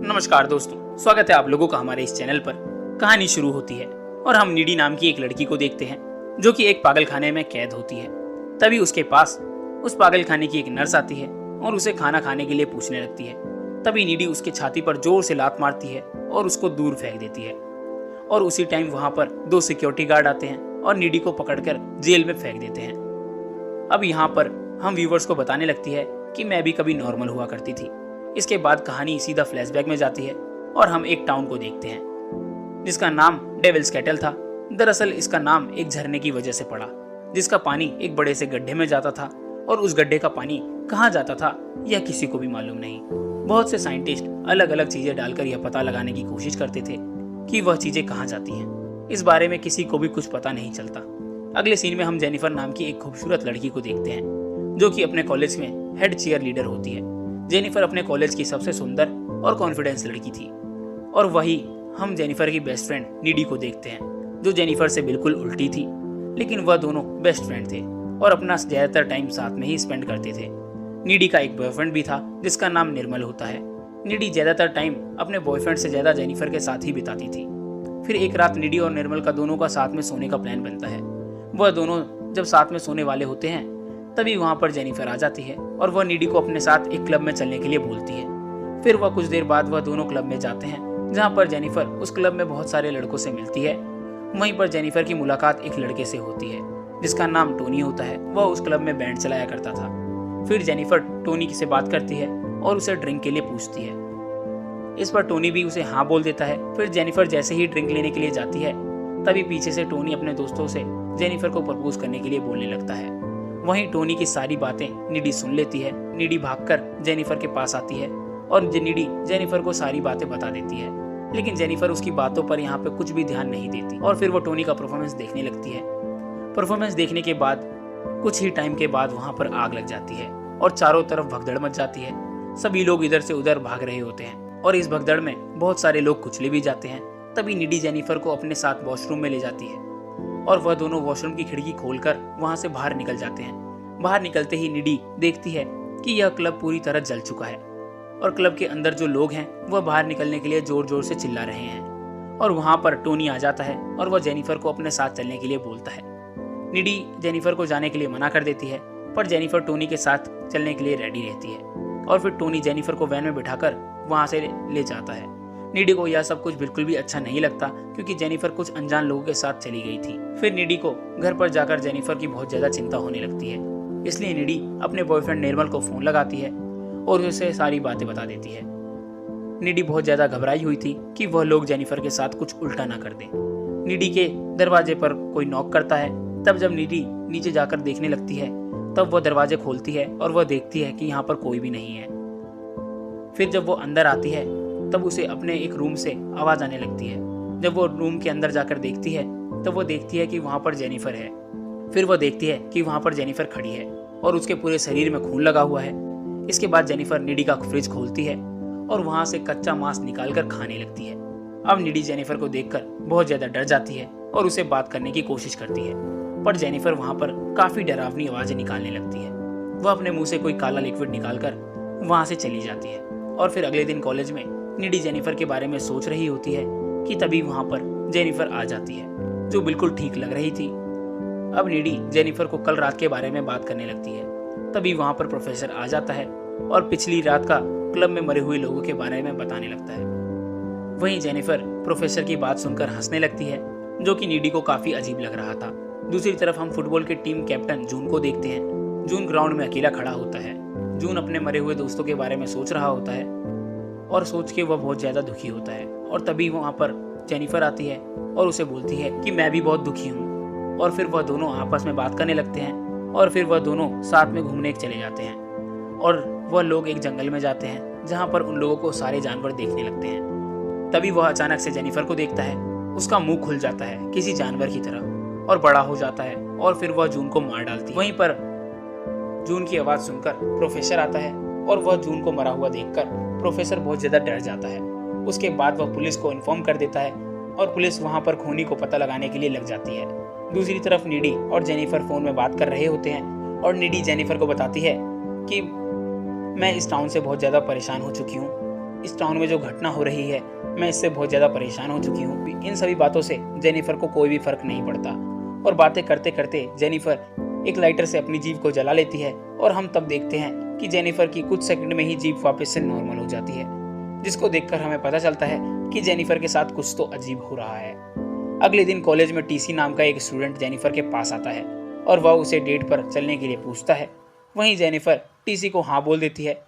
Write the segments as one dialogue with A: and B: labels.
A: नमस्कार दोस्तों, स्वागत है आप लोगों का हमारे इस चैनल पर। कहानी शुरू होती है और हम नीडी नाम की एक लड़की को देखते हैं जो कि एक पागल खाने में कैद होती है। तभी उसके पास उस पागल खाने की एक नर्स आती है और उसे खाना खाने के लिए पूछने लगती है। तभी नीडी उसके छाती पर जोर से लात मारती है और उसको दूर फेंक देती है। और उसी टाइम वहां पर 2 सिक्योरिटी गार्ड आते हैं और नीडी को पकड़कर जेल में फेंक देते हैं। अब यहाँ पर हम व्यूवर्स को बताने लगती है कि मैं भी कभी नॉर्मल हुआ करती थी। इसके बाद कहानी सीधा फ्लैशबैक में जाती है और हम एक टाउन को देखते हैं जिसका नाम डेविल्स कैटल था। दरअसल इसका नाम एक झरने की वजह से पड़ा जिसका पानी एक बड़े से गड्ढे में जाता था और उस गड्ढे का पानी कहाँ जाता था यह किसी को भी मालूम नहीं। बहुत से साइंटिस्ट अलग अलग चीजें डालकर यह पता लगाने की कोशिश करते थे कि वह चीजें कहाँ जाती हैं। इस बारे में किसी को भी कुछ पता नहीं चलता। अगले सीन में हम जेनिफर नाम की एक खूबसूरत लड़की को देखते हैं जो कि अपने कॉलेज में हेड चीयर लीडर होती है। जेनिफर अपने कॉलेज की सबसे सुंदर और कॉन्फिडेंस लड़की थी। और वही हम जेनिफर की बेस्ट फ्रेंड नीडी को देखते हैं जो जेनिफर से बिल्कुल उल्टी थी, लेकिन वह दोनों बेस्ट फ्रेंड थे और अपना ज्यादातर टाइम साथ में ही स्पेंड करते थे। नीडी का एक बॉयफ्रेंड भी था जिसका नाम निर्मल होता है। नीडी ज्यादातर टाइम अपने बॉयफ्रेंड से ज्यादा जेनिफर के साथ ही बिताती थी। फिर एक रात नीडी और निर्मल का दोनों का साथ में सोने का प्लान बनता है। वह दोनों जब साथ में सोने वाले होते हैं तभी वहां पर जेनिफर आ जाती है और वह नीडी को अपने साथ एक क्लब में चलने के लिए बोलती है। फिर वह कुछ देर बाद वह दोनों क्लब में जाते हैं जहां पर जेनिफर उस क्लब में बहुत सारे लड़कों से मिलती है। वहीं पर जेनिफर की मुलाकात एक लड़के से होती है जिसका नाम टोनी होता है। वह उस क्लब में बैंड चलाया करता था। फिर जेनिफर टोनी से बात करती है और उसे ड्रिंक के लिए पूछती है। इस पर टोनी भी उसे हाँ बोल देता है। फिर जेनिफर जैसे ही ड्रिंक लेने के लिए जाती है तभी पीछे से टोनी अपने दोस्तों से जेनिफर को प्रपोज करने के लिए बोलने लगता है। वहीं टोनी की सारी बातें नीडी सुन लेती है। नीडी भागकर जेनिफर के पास आती है और नीडी जेनिफर को सारी बातें बता देती है, लेकिन जेनिफर उसकी बातों पर यहाँ पे कुछ भी ध्यान नहीं देती और फिर वो टोनी का परफॉर्मेंस देखने लगती है। परफॉर्मेंस देखने के बाद कुछ ही टाइम के बाद वहां पर आग लग जाती है और चारों तरफ भगदड़ मच जाती है। सभी लोग इधर से उधर भाग रहे होते हैं और इस भगदड़ में बहुत सारे लोग कुचले भी जाते हैं। तभी नीडी जेनिफर को अपने साथ वॉशरूम में ले जाती है और वह दोनों वॉशरूम की खिड़की खोलकर वहां से बाहर निकल जाते हैं। बाहर निकलते ही नीडी देखती है कि यह क्लब पूरी तरह जल चुका है और क्लब के अंदर जो लोग हैं वह बाहर निकलने के लिए जोर जोर से चिल्ला रहे हैं। और वहां पर टोनी आ जाता है और वह जेनिफर को अपने साथ चलने के लिए बोलता है। नीडी जेनिफर को जाने के लिए मना कर देती है पर जेनिफर टोनी के साथ चलने के लिए रेडी रहती है और फिर टोनी जेनिफर को वैन में बिठाकर वहां से ले जाता है। नीडी को यह सब कुछ बिल्कुल भी अच्छा नहीं लगता क्योंकि जेनिफर कुछ अनजान लोगों के साथ चली गई थी। फिर नीडी को घर पर जाकर जेनिफर की बहुत ज्यादा चिंता होने लगती है, इसलिए नीडी अपने बॉयफ्रेंड निर्मल को फोन लगाती है और उसे सारी बातें बता देती है। नीडी बहुत ज्यादा घबराई हुई थी कि वह लोग जेनिफर के साथ कुछ उल्टा ना कर दें। नीडी के दरवाजे पर कोई नॉक करता है। तब जब नीडी नीचे जाकर देखने लगती है तब वह दरवाजे खोलती है और वह देखती है कि यहाँ पर कोई भी नहीं है। फिर जब वो अंदर आती है तब उसे अपने एक रूम से आवाज आने लगती है। जब वो रूम के अंदर जाकर देखती है तब वो देखती है कि वहां पर जेनिफर है। फिर वो देखती है कि वहां पर जेनिफर खड़ी है और उसके पूरे शरीर में खून लगा हुआ है। इसके बाद जेनिफर नीडी का फ्रिज खोलती है और वहां से कच्चा मांस निकालकर खाने लगती है। अब नीडी जेनिफर को देखकर बहुत ज्यादा डर जाती है और उसे बात करने की कोशिश करती है, पर जेनिफर वहां पर काफी डरावनी आवाजें निकालने लगती है। वह अपने मुंह से कोई काला लिक्विड निकालकर वहां से चली जाती है। और फिर अगले दिन कॉलेज में नीडी जेनिफर के बारे में सोच रही होती है कि तभी वहां पर जेनिफर आ जाती है जो बिल्कुल ठीक लग रही थी। अब नीडी जेनिफर को कल रात के बारे में बात करने लगती है। तभी वहां पर प्रोफेसर आ जाता है और पिछली रात का क्लब में मरे हुए लोगों के बारे में बताने लगता है। वहीं जेनिफर प्रोफेसर की बात सुनकर हंसने लगती है जो कि नीडी को काफी अजीब लग रहा था। दूसरी तरफ हम फुटबॉल के टीम कैप्टन जून को देखते हैं। जून ग्राउंड में अकेला खड़ा होता है। जून अपने मरे हुए दोस्तों के बारे में सोच रहा होता है और सोच के वह बहुत ज्यादा दुखी होता है। और तभी वहां पर जेनिफर आती है और उसे बोलती है कि मैं भी बहुत दुखी हूँ। और फिर वह दोनों आपस में बात करने लगते हैं और फिर वह दोनों साथ में घूमने चले जाते हैं और वह लोग एक जंगल में जाते हैं जहाँ पर उन लोगों को सारे जानवर देखने लगते हैं। तभी वह अचानक से जेनिफर को देखता है। उसका मुंह खुल जाता है किसी जानवर की तरह और बड़ा हो जाता है और फिर वह जून को मार डालती है। वहीं पर जून की आवाज सुनकर प्रोफेसर आता है और वह जून को मरा हुआ देखकर प्रोफेसर बहुत ज्यादा डर जाता है। उसके बाद वह पुलिस को इन्फॉर्म कर देता है और पुलिस वहां पर खूनी को पता लगाने के लिए लग जाती है। दूसरी तरफ नीडी और जेनिफर फोन में बात कर रहे होते हैं और नीडी जेनिफर को बताती है कि मैं इस टाउन से बहुत ज्यादा परेशान हो चुकी हूँ इस टाउन में जो घटना हो रही है, मैं इससे बहुत ज़्यादा परेशान हो चुकी हूँ। इन सभी बातों से जेनिफर को कोई भी फर्क नहीं पड़ता और बातें करते करते जेनिफर एक लाइटर से अपनी जीभ को जला लेती है और हम तब देखते हैं कि जेनिफर की कुछ सेकंड में ही जीभ वापस से नॉर्मल हो जाती है, जिसको देखकर हमें पता चलता है कि जेनिफर के साथ कुछ तो अजीब हो रहा है। अगले दिन कॉलेज में टीसी नाम का एक स्टूडेंट जेनिफर के पास आता है और वह उसे डेट पर चलने के लिए पूछता है। वहीं जेनिफर टीसी को हाँ बोल देती है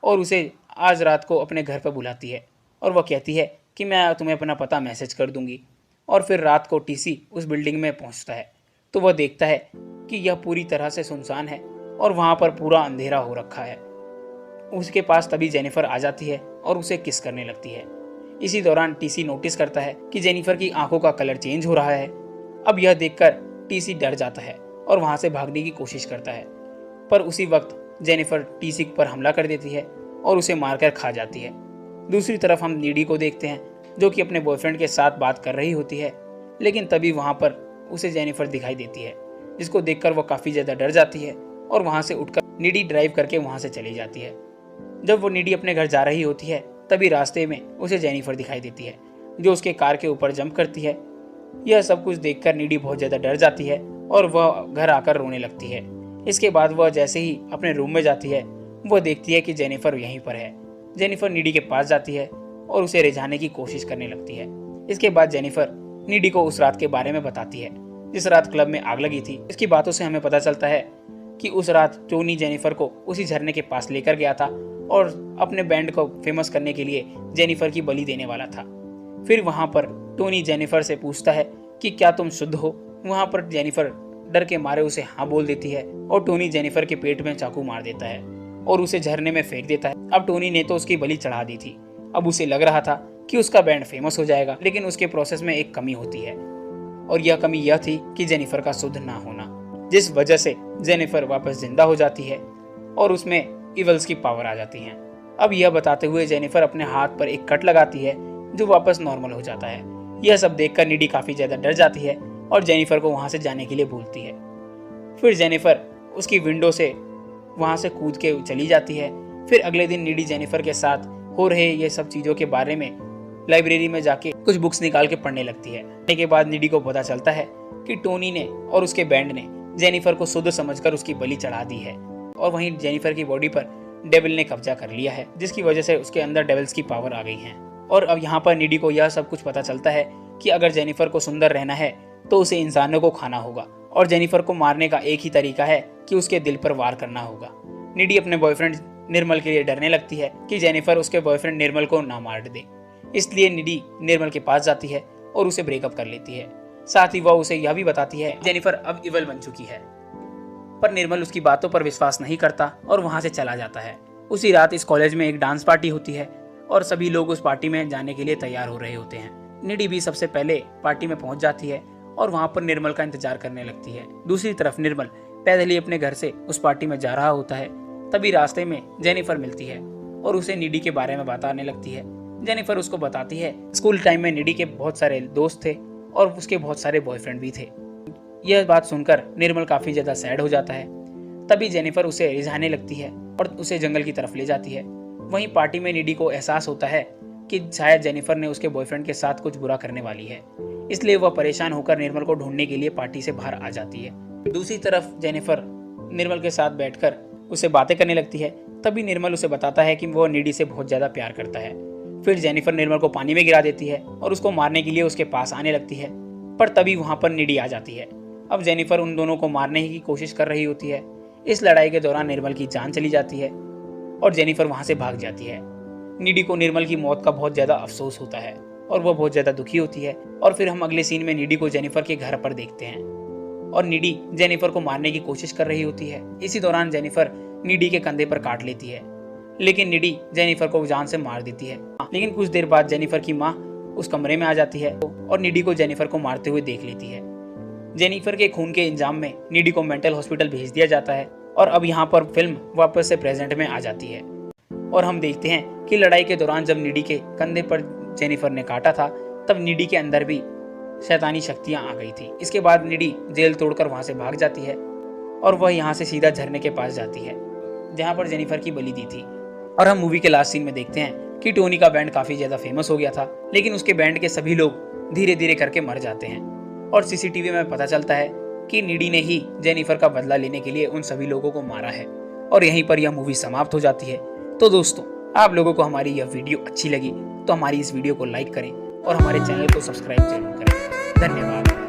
A: और उसे आज रात को अपने घर पर बुलाती है और वह कहती है कि मैं तुम्हें अपना पता मैसेज कर दूंगी। और फिर रात को टीसी उस बिल्डिंग में पहुंचता है तो वह देखता है कि यह पूरी तरह से सुनसान है और वहां पर पूरा अंधेरा हो रखा है। उसके पास तभी जेनिफर आ जाती है और उसे किस करने लगती है। इसी दौरान टीसी नोटिस करता है कि जेनिफर की आंखों का कलर चेंज हो रहा है। अब यह देखकर टीसी डर जाता है और वहां से भागने की कोशिश करता है, पर उसी वक्त जेनिफर टीसी पर हमला कर देती है और उसे मारकर खा जाती है। दूसरी तरफ हम नीडी को देखते हैं जो कि अपने बॉयफ्रेंड के साथ बात कर रही होती है, लेकिन तभी वहां पर उसे जेनिफर दिखाई देती है, जिसको देखकर वो काफी ज्यादा डर जाती है और वहां से उठकर नीडी ड्राइव करके वहां से चली जाती है। जब वो नीडी अपने घर जा रही होती है तभी रास्ते में उसे जेनिफर दिखाई देती है जो उसके कार के ऊपर जंप करती है। यह सब कुछ देखकर नीडी बहुत ज्यादा डर जाती है और वह घर आकर रोने लगती है। इसके बाद वह जैसे ही अपने रूम में जाती है वह देखती है कि जेनिफर यहीं पर है। जेनिफर नीडी के पास जाती है और उसे रिझाने की कोशिश करने लगती है। इसके बाद जेनिफर नीडी को उस रात के बारे में बताती है जिस रात क्लब में आग लगी थी। इसकी बातों से हमें पता चलता है कि उस रात टोनी जेनिफर को उसी झरने के पास लेकर गया था और अपने बैंड को फेमस करने के लिए जेनिफर की बलि देने वाला था। फिर वहां पर टोनी जेनिफर से पूछता है कि क्या तुम शुद्ध हो। वहां पर जेनिफर डर के मारे उसे हाँ बोल देती है और टोनी जेनिफर के पेट में चाकू मार देता है और उसे झरने में फेंक देता है। अब टोनी ने तो उसकी बलि चढ़ा दी थी। अब उसे लग रहा था कि उसका बैंड फेमस हो जाएगा, लेकिन उसके प्रोसेस में एक कमी होती है और यह कमी यह थी कि जेनिफर का शुद्ध ना होना, जिस वजह से जेनिफर वापस जिंदा हो जाती है और उसमें इवल्स की पावर आ जाती है। अब यह बताते हुए जेनिफर अपने हाथ पर एक कट लगाती है जो वापस नॉर्मल हो जाता है। यह सब देखकर नीडी काफी ज्यादा डर जाती है और जेनिफर को वहां से जाने के लिए बोलती है। फिर जेनिफर उसकी विंडो से वहां से कूद के चली जाती है। फिर अगले दिन नीडी जेनिफर के साथ हो रहे ये सब चीजों के बारे में लाइब्रेरी में जाके कुछ बुक्स निकाल के पढ़ने लगती है। पढ़ने के बाद नीडी को पता चलता है कि टोनी ने और उसके बैंड ने जेनिफर को शुद्ध समझकर उसकी बलि चढ़ा दी है और वहीं जेनिफर की बॉडी पर डेविल ने कब्जा कर लिया है, जिसकी वजह से उसके अंदर डेविल्स की पावर आ गई है। और अब यहाँ पर नीडी को यह सब कुछ पता चलता है कि अगर जेनिफर को सुंदर रहना है तो उसे इंसानों को खाना होगा और जेनिफर को मारने का एक ही तरीका है कि उसके दिल पर वार करना होगा। नीडी अपने बॉयफ्रेंड निर्मल के लिए डरने लगती है कि जेनिफर उसके बॉयफ्रेंड निर्मल को ना मार दे, इसलिए नीडी निर्मल के पास जाती है और उसे ब्रेकअप कर लेती है। साथ ही वह उसे यह भी बताती है जेनिफर अब इवल बन चुकी है, पर निर्मल उसकी बातों पर विश्वास नहीं करता और वहां से चला जाता है। उसी रात इस कॉलेज में एक डांस पार्टी होती है और सभी लोग उस पार्टी में जाने के लिए तैयार हो रहे होते हैं। नीडी भी सबसे पहले पार्टी में पहुंच जाती है और वहां पर निर्मल का इंतजार करने लगती है। दूसरी तरफ निर्मल पैदल ही अपने घर से उस पार्टी में जा रहा होता है। तभी रास्ते में जेनिफर मिलती है और उसे नीडी के बारे में बताने लगती है। जेनिफर उसको बताती है स्कूल टाइम में नीडी के बहुत सारे दोस्त थे और उसके बहुत सारे बॉयफ्रेंड भी थे। यह बात सुनकर निर्मल काफी ज्यादा सैड हो जाता है। तभी जेनिफर उसे रिझाने लगती है और उसे जंगल की तरफ ले जाती है। वहीं पार्टी में नीडी को एहसास होता है कि शायद जेनिफर ने उसके बॉयफ्रेंड के साथ कुछ बुरा करने वाली है, इसलिए वह परेशान होकर निर्मल को ढूंढने के लिए पार्टी से बाहर आ जाती है। दूसरी तरफ जेनिफर निर्मल के साथ बैठकर उसे बातें करने लगती है। तभी निर्मल उसे बताता है कि वो नीडी से बहुत ज्यादा प्यार करता है। फिर जेनिफर निर्मल को पानी में गिरा देती है और उसको मारने के लिए उसके पास आने लगती है, पर तभी वहां पर नीडी आ जाती है। अब जेनिफर उन दोनों को मारने की कोशिश कर रही होती है। इस लड़ाई के दौरान निर्मल की जान चली जाती है और जेनिफर वहां से भाग जाती है। नीडी को निर्मल की मौत का बहुत ज्यादा अफसोस होता है और वह बहुत ज्यादा दुखी होती है। और फिर हम अगले सीन में नीडी को जेनिफर के घर पर देखते हैं और नीडी जेनिफर को मारने की कोशिश कर रही होती है। इसी दौरान जेनिफर नीडी के कंधे पर काट लेती है, लेकिन नीडी जेनिफर को जान से मार देती है। लेकिन कुछ देर बाद जेनिफर की माँ उस कमरे में आ जाती है और नीडी को जेनिफर को मारते हुए देख लेती है। जेनिफर के खून के इल्जाम में नीडी को मेंटल हॉस्पिटल भेज दिया जाता है और अब यहाँ पर फिल्म वापस से प्रेजेंट में आ जाती है और हम देखते हैं कि लड़ाई के दौरान जब नीडी के कंधे पर जेनिफर ने काटा था तब नीडी के अंदर भी शैतानी शक्तियां आ गई थी। इसके बाद नीडी जेल तोड़कर वहां से भाग जाती है और वह यहाँ से सीधा झरने के पास जाती है जहाँ पर जेनिफर की बलि दी थी। और हम मूवी के लास्ट सीन में देखते हैं कि टोनी का बैंड काफी ज्यादा फेमस हो गया था, लेकिन उसके बैंड के सभी लोग धीरे धीरे करके मर जाते हैं और सीसीटीवी में पता चलता है कि नीडी ने ही जेनिफर का बदला लेने के लिए उन सभी लोगों को मारा है और यहीं पर यह मूवी समाप्त हो जाती है। तो दोस्तों, आप लोगों को हमारी यह वीडियो अच्छी लगी तो हमारी इस वीडियो को लाइक करें और हमारे चैनल को सब्सक्राइब जरूर करें। धन्यवाद।